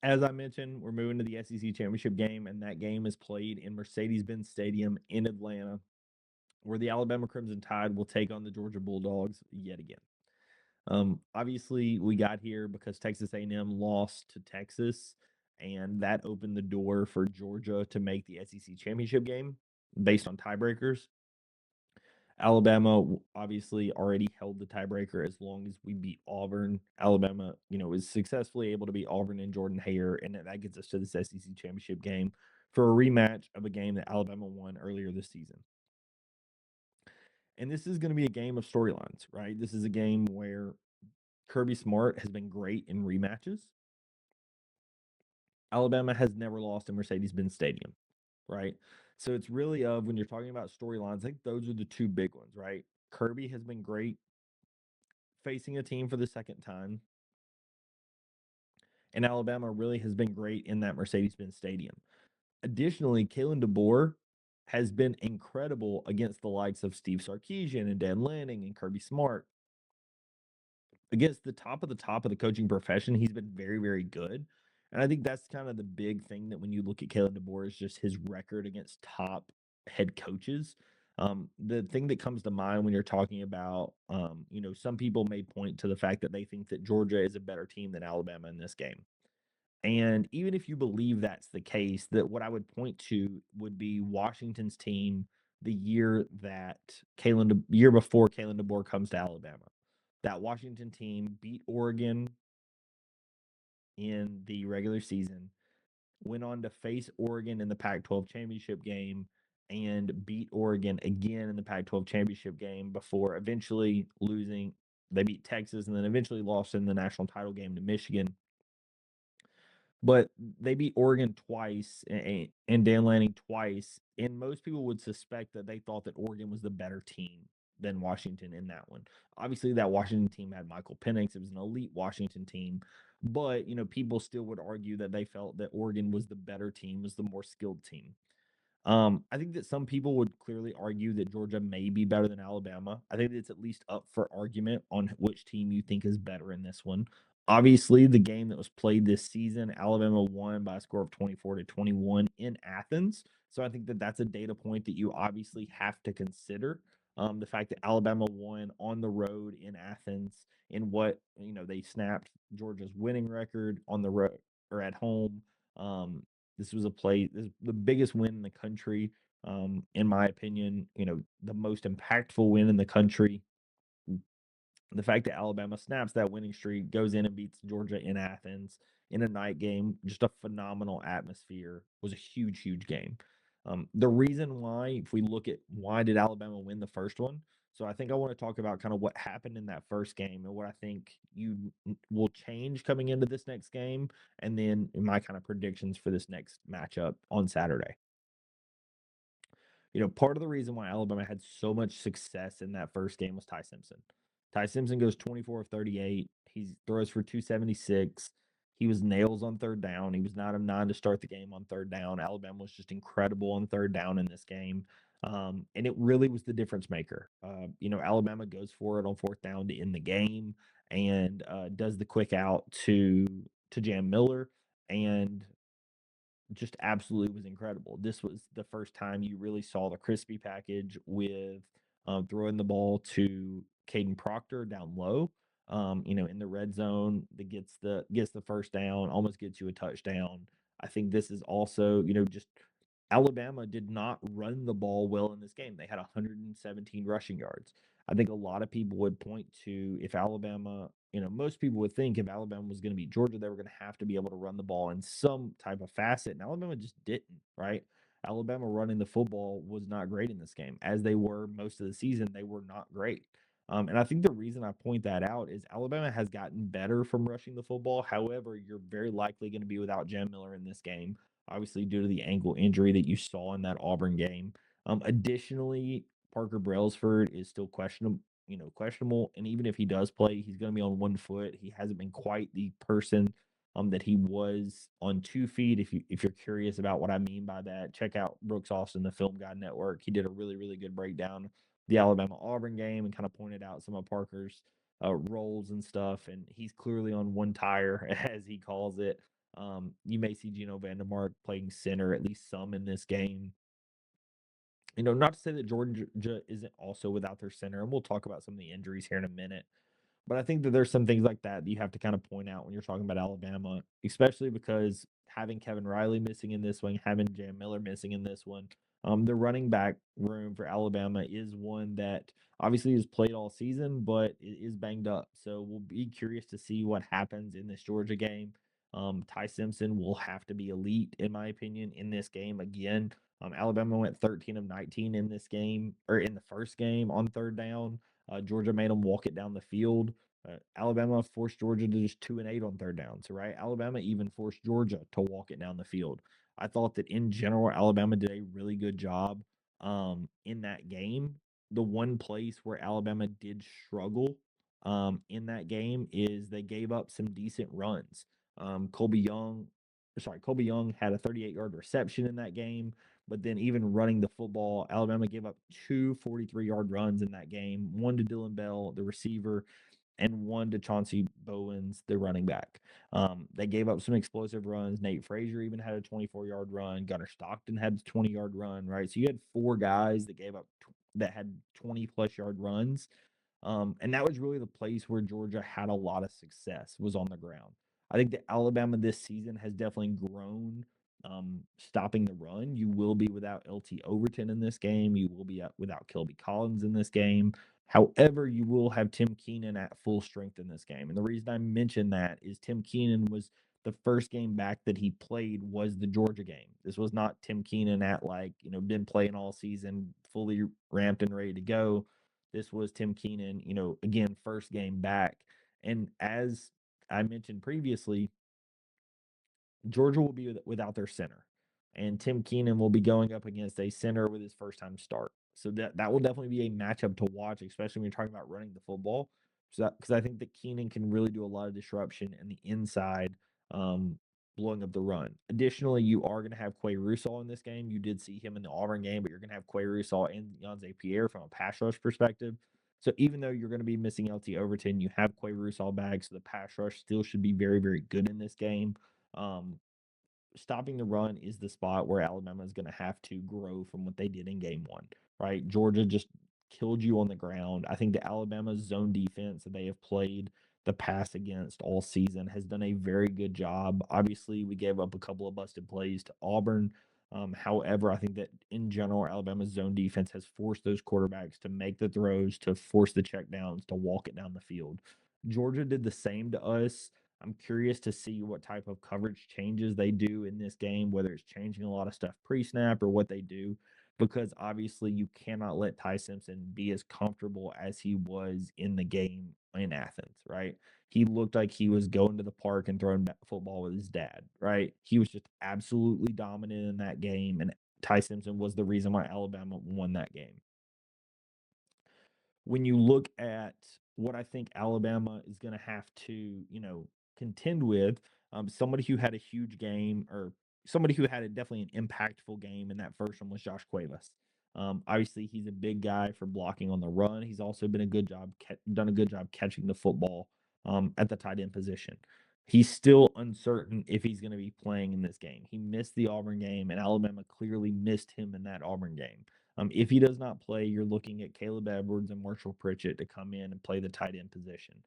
As I mentioned, we're moving to the SEC championship game, and that game is played in Mercedes-Benz Stadium in Atlanta, where the Alabama Crimson Tide will take on the Georgia Bulldogs yet again. Obviously, we got here because Texas A&M lost to Texas, and that opened the door for Georgia to make the SEC championship game based on tiebreakers. Alabama obviously already held the tiebreaker as long as we beat Auburn. Alabama, is successfully able to beat Auburn and Jordan Hare, and that gets us to this SEC championship game for a rematch of a game that Alabama won earlier this season. And this is going to be a game of storylines, right? This is a game where Kirby Smart has been great in rematches. Alabama has never lost in Mercedes-Benz Stadium, right? So it's really when you're talking about storylines, I think those are the two big ones, right? Kirby has been great facing a team for the second time, and Alabama really has been great in that Mercedes-Benz Stadium. Additionally, Kalen DeBoer has been incredible against the likes of Steve Sarkisian and Dan Lanning and Kirby Smart. Against the top of the coaching profession, he's been very, very good. And I think that's kind of the big thing that when you look at Kalen DeBoer is just his record against top head coaches. The thing that comes to mind when you're talking about, some people may point to the fact that they think that Georgia is a better team than Alabama in this game. And even if you believe that's the case, that what I would point to would be Washington's team the year before Kalen DeBoer comes to Alabama. That Washington team beat Oregon in the regular season, went on to face Oregon in the Pac-12 championship game, and beat Oregon again in the Pac-12 championship game before eventually losing. They beat Texas and then eventually lost in the national title game to Michigan. But they beat Oregon twice and Dan Lanning twice, and most people would suspect that they thought that Oregon was the better team than Washington in that one. Obviously, that Washington team had Michael Penix. It was an elite Washington team, but people still would argue that they felt that Oregon was the better team, was the more skilled team. I think that some people would clearly argue that Georgia may be better than Alabama. I think it's at least up for argument on which team you think is better in this one. Obviously, the game that was played this season, Alabama won by a score of 24-21 in Athens. So I think that that's a data point that you obviously have to consider. The fact that Alabama won on the road in Athens in what, they snapped Georgia's winning record on the road or at home. This was this is the biggest win in the country, in my opinion. The most impactful win in the country. The fact that Alabama snaps that winning streak, goes in and beats Georgia in Athens in a night game, just a phenomenal atmosphere, was a huge, huge game. The reason why, if we look at why did Alabama win the first one, so I think I want to talk about kind of what happened in that first game and what I think you will change coming into this next game, and then my kind of predictions for this next matchup on Saturday. Part of the reason why Alabama had so much success in that first game was Ty Simpson. Ty Simpson goes 24 of 38. He throws for 276. He was nails on third down. He was 9 of 9 to start the game on third down. Alabama was just incredible on third down in this game. And it really was the difference maker. Alabama goes for it on fourth down to end the game and does the quick out to Jam Miller. And just absolutely was incredible. This was the first time you really saw the crispy package with throwing the ball to Caden Proctor down low. In the red zone that gets the first down, almost gets you a touchdown. I think this is also, just Alabama did not run the ball well in this game. They had 117 rushing yards. I think a lot of people would point to if Alabama, most people would think if Alabama was going to beat Georgia, they were going to have to be able to run the ball in some type of facet. And Alabama just didn't, right? Alabama running the football was not great in this game, as they were most of the season. They were not great. And I think the reason I point that out is Alabama has gotten better from rushing the football. However, you're very likely going to be without Jam Miller in this game, obviously due to the ankle injury that you saw in that Auburn game. Additionally, Parker Brailsford is still questionable. And even if he does play, he's going to be on 1 foot. He hasn't been quite the person that he was on 2 feet. If you're curious about what I mean by that, check out Brooks Austin, the Film Guide Network. He did a really, really good breakdown of the Alabama Auburn game and kind of pointed out some of Parker's roles and stuff. And he's clearly on one tire, as he calls it. You may see Geno Vandermark playing center at least some in this game. Not to say that Georgia isn't also without their center, and we'll talk about some of the injuries here in a minute. But I think that there's some things like that you have to kind of point out when you're talking about Alabama, especially because having Kevin Riley missing in this one, having Jam Miller missing in this one, the running back room for Alabama is one that obviously has played all season, but it is banged up. So we'll be curious to see what happens in this Georgia game. Ty Simpson will have to be elite, in my opinion, in this game again. Alabama went 13 of 19 in this game, or in the first game on third down. Georgia made them walk it down the field. Alabama forced Georgia to just 2 and 8 on third downs, right? Alabama even forced Georgia to walk it down the field. I thought that in general, Alabama did a really good job in that game. The one place where Alabama did struggle in that game is they gave up some decent runs. Colby Young had a 38-yard reception in that game, but then even running the football, Alabama gave up two 43-yard runs in that game, one to Dylan Bell, the receiver, and one to Chauncey Bowens, the running back. They gave up some explosive runs. Nate Frazier even had a 24-yard run. Gunnar Stockton had a 20-yard run, right? So you had four guys that gave up that had 20-plus-yard runs. And that was really the place where Georgia had a lot of success was on the ground. I think that Alabama this season has definitely grown stopping the run. You will be without LT Overton in this game. You will be without Kelby Collins in this game. However, you will have Tim Keenan at full strength in this game. And the reason I mention that is Tim Keenan was the first game back that he played was the Georgia game. This was not Tim Keenan at been playing all season, fully ramped and ready to go. This was Tim Keenan, again, first game back. And as I mentioned previously, Georgia will be without their center, and Tim Keenan will be going up against a center with his first time start. So that will definitely be a matchup to watch, especially when you're talking about running the football. So because I think that Keenan can really do a lot of disruption in the inside, um, blowing up the run. Additionally, you are going to have Quay Russaw in this game. You did see him in the Auburn game, but you're going to have Quay Russaw and Yonze Pierre from a pass rush perspective. So even though you're going to be missing LT Overton, you have Quay Russaw back, so the pass rush still should be very, very good in this game. Um, Stopping the run is the spot where Alabama is going to have to grow from what they did in game one, right? Georgia just killed you on the ground. I think the Alabama zone defense that they have played the pass against all season has done a very good job. Obviously, we gave up a couple of busted plays to Auburn. However, I think that in general, Alabama's zone defense has forced those quarterbacks to make the throws, to force the checkdowns, to walk it down the field. Georgia did the same to us. I'm curious to see what type of coverage changes they do in this game, whether it's changing a lot of stuff pre-snap or what they do, because obviously you cannot let Ty Simpson be as comfortable as he was in the game in Athens, right? He looked like he was going to the park and throwing football with his dad, right? He was just absolutely dominant in that game, and Ty Simpson was the reason why Alabama won that game. When you look at what I think Alabama is going to have to, contend with, somebody who had a huge game or somebody who had definitely an impactful game in that first one was Josh Cuevas. Obviously, he's a big guy for blocking on the run. He's also been done a good job catching the football at the tight end position. He's still uncertain if he's going to be playing in this game. He missed the Auburn game, and Alabama clearly missed him in that Auburn game. If he does not play, you're looking at Caleb Edwards and Marshall Pritchett to come in and play the tight end position.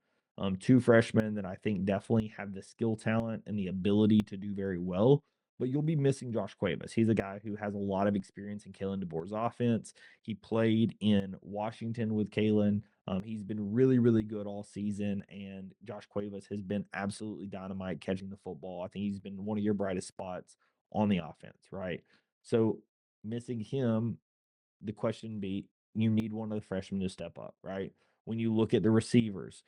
Two freshmen that I think definitely have the skill talent and the ability to do very well, but you'll be missing Josh Cuevas. He's a guy who has a lot of experience in Kalen DeBoer's offense. He played in Washington with Kalen. He's been really, really good all season, and Josh Cuevas has been absolutely dynamite catching the football. I think he's been one of your brightest spots on the offense, right? So missing him, the question be you need one of the freshmen to step up, right? When you look at the receivers,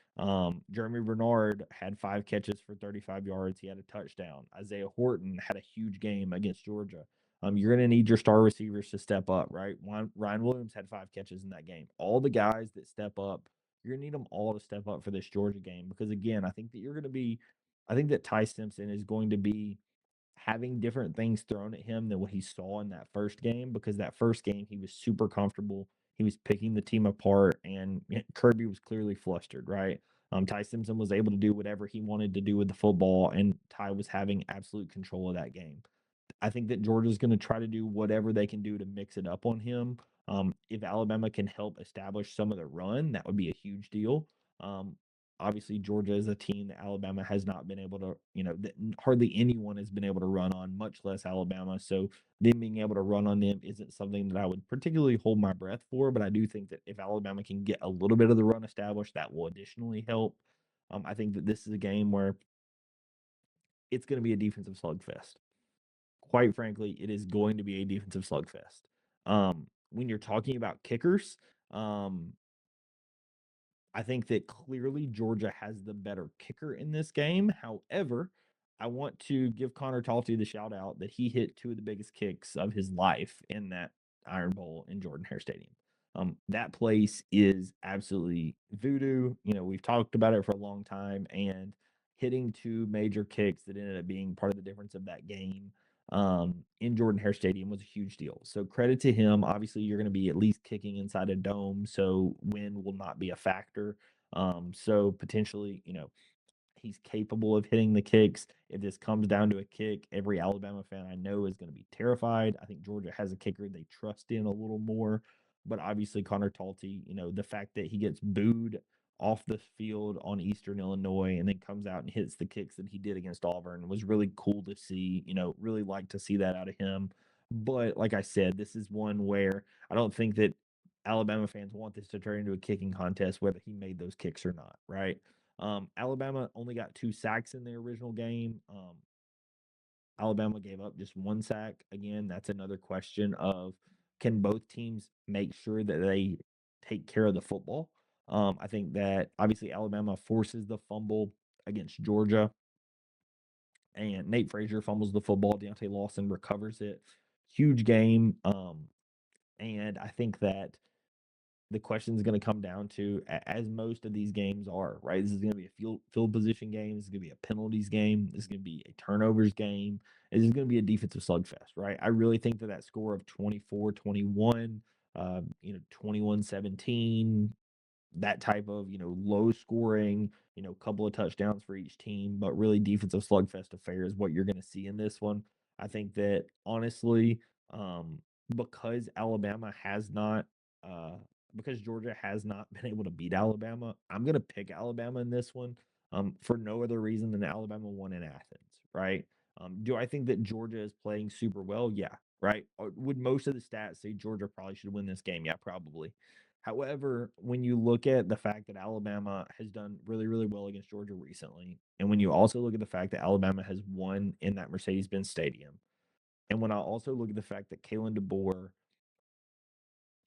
Jeremy Bernard had 5 catches for 35 yards. He had a touchdown. Isaiah Horton had a huge game against Georgia. You're going to need your star receivers to step up, right? Ryan Williams had 5 catches in that game. All the guys that step up, you're going to need them all to step up for this Georgia game because, again, I think that Ty Simpson is going to be having different things thrown at him than what he saw in that first game because that first game he was super comfortable. He was picking the team apart, and Kirby was clearly flustered, right? Ty Simpson was able to do whatever he wanted to do with the football, and Ty was having absolute control of that game. I think that Georgia's going to try to do whatever they can do to mix it up on him. If Alabama can help establish some of the run, that would be a huge deal. Um, Obviously, Georgia is a team that Alabama has not been able to, that hardly anyone has been able to run on, much less Alabama. So them being able to run on them isn't something that I would particularly hold my breath for. But I do think that if Alabama can get a little bit of the run established, that will additionally help. I think that this is a game where it's going to be a defensive slugfest. Quite frankly, it is going to be a defensive slugfest. When you're talking about kickers, um, I think that clearly Georgia has the better kicker in this game. However, I want to give Connor Talty the shout out that he hit two of the biggest kicks of his life in that Iron Bowl in Jordan Hare Stadium. That place is absolutely voodoo. We've talked about it for a long time, and hitting two major kicks that ended up being part of the difference of that game in Jordan Hare Stadium was a huge deal. So credit to him. Obviously, you're going to be at least kicking inside a dome, so wind will not be a factor. So potentially, he's capable of hitting the kicks. If this comes down to a kick, every Alabama fan I know is going to be terrified. I think Georgia has a kicker they trust in a little more. But obviously, Connor Talty, the fact that he gets booed off the field on Eastern Illinois and then comes out and hits the kicks that he did against Auburn was really cool to see. Really like to see that out of him. But like I said, this is one where I don't think that Alabama fans want this to turn into a kicking contest, whether he made those kicks or not, right? Alabama only got 2 sacks in their original game. Alabama gave up just 1 sack. Again, that's another question of can both teams make sure that they take care of the football? I think that obviously Alabama forces the fumble against Georgia, and Nate Frazier fumbles the football. Deontay Lawson recovers it. Huge game. And I think that the question is going to come down to, as most of these games are, right? This is going to be a field position game. This is going to be a penalties game. This is going to be a turnovers game. This is going to be a defensive slugfest, right? I really think that score of 24-21, 21-17, that type of, low scoring, couple of touchdowns for each team, but really defensive slugfest affair is what you're going to see in this one. I think that honestly, um, because Alabama has not, uh, because Georgia has not been able to beat Alabama, I'm going to pick Alabama in this one, for no other reason than Alabama won in Athens, right? Do I think that Georgia is playing super well? Yeah, right. Would most of the stats say Georgia probably should win this game? Yeah, probably. However, when you look at the fact that Alabama has done really, really well against Georgia recently, and when you also look at the fact that Alabama has won in that Mercedes-Benz Stadium, and when I also look at the fact that Kalen DeBoer,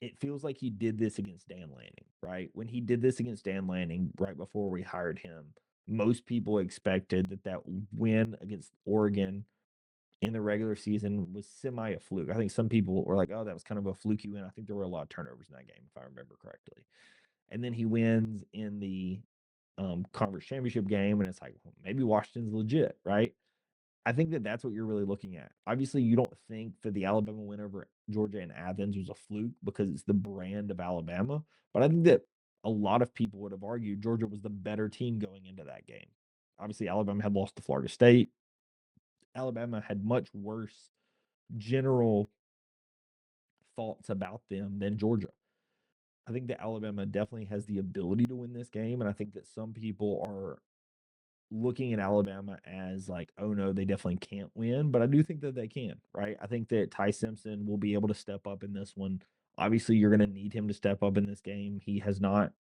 it feels like he did this against Dan Lanning, right? When he did this against Dan Lanning right before we hired him, most people expected that win against Oregon in the regular season was semi a fluke. I think some people were like, "Oh, that was kind of a fluky win." I think there were a lot of turnovers in that game, if I remember correctly. And then he wins in the conference championship game, and it's like, well, maybe Washington's legit, right? I think that that's what you're really looking at. Obviously, you don't think that the Alabama win over Georgia and Athens was a fluke because it's the brand of Alabama, but I think that a lot of people would have argued Georgia was the better team going into that game. Obviously, Alabama had lost to Florida State. Alabama had much worse general thoughts about them than Georgia. I think that Alabama definitely has the ability to win this game, and I think that some people are looking at Alabama as like, oh no, they definitely can't win, but I do think that they can, right? I think that Ty Simpson will be able to step up in this one. Obviously, you're going to need him to step up in this game. He has not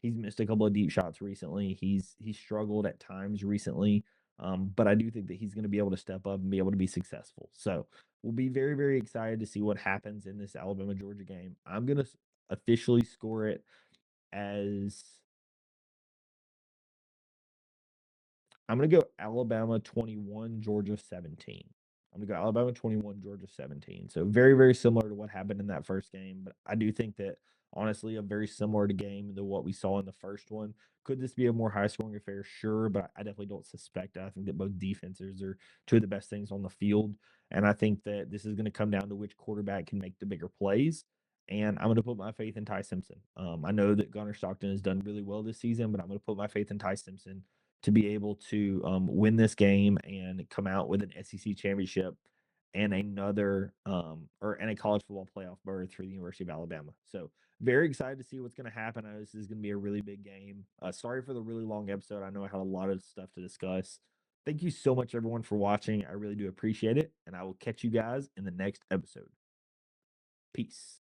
he's missed a couple of deep shots recently. He's struggled at times recently. But I do think that he's going to be able to step up and be able to be successful. So, we'll be very very excited to see what happens in this Alabama Georgia game. I'm going to officially score it as I'm gonna go Alabama 21, Georgia 17. I'm gonna go Alabama 21, Georgia 17. So very, very similar to what happened in that first game. But I do think that honestly, a very similar to game to what we saw in the first one. Could this be a more high scoring affair? Sure, but I definitely don't suspect it. I think that both defenses are two of the best things on the field. And I think that this is going to come down to which quarterback can make the bigger plays. and I'm going to put my faith in Ty Simpson. I know that Gunnar Stockton has done really well this season, but I'm going to put my faith in Ty Simpson to be able to win this game and come out with an SEC championship and another and a college football playoff berth for the University of Alabama. So very excited to see what's going to happen. I know this is going to be a really big game. Sorry for the really long episode. I know I had a lot of stuff to discuss. Thank you so much, everyone, for watching. I really do appreciate it, and I will catch you guys in the next episode. Peace.